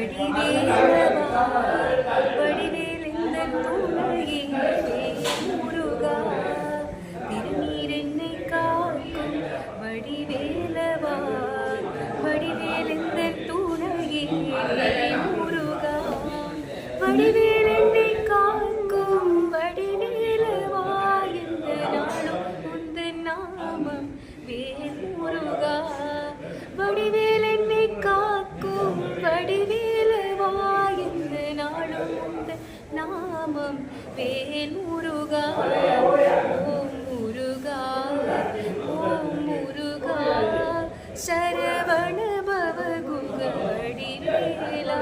வடிவேலவா வடிவேல் இந்த துணையே முருகா திருநீர் என்னை காக்கும் வடிவேலவா வடிவேல் இந்த துணையே முருகா வடிவேல் என்னை காக்கும் வடிவேலவா இந்த நாளும் உந்த நாமம் வேல் முருகா வடிவேல் என்னை காக்கும் வடிவேலவா இந்த நாளும் உந்த நாமம் வேல் முருகா ஓம் முருகா ஓம் முருகா சரவண பவ குக வடிவேலா